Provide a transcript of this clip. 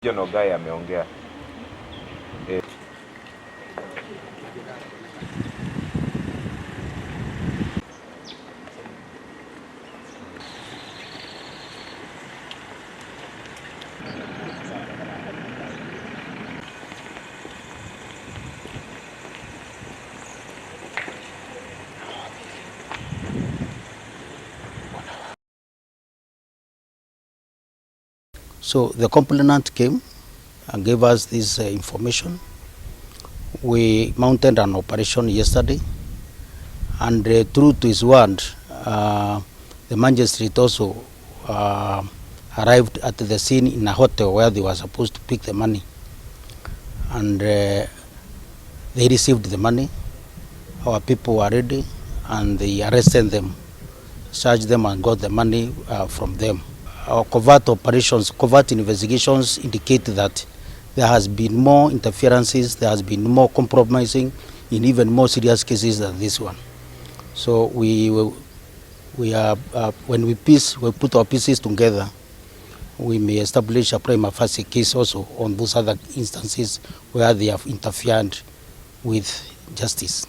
Guy ameongea. So the complainant came and gave us this information. We mounted an operation yesterday, and true to his word, the magistrate also arrived at the scene in a hotel where they were supposed to pick the money, and they received the money. Our people were ready, and they arrested them, charged them, and got the money from them. Our covert operations, covert investigations indicate that there has been more interferences, there has been more compromising in even more serious cases than this one. So when we put our pieces together, we may establish a prima facie case also on those other instances where they have interfered with justice.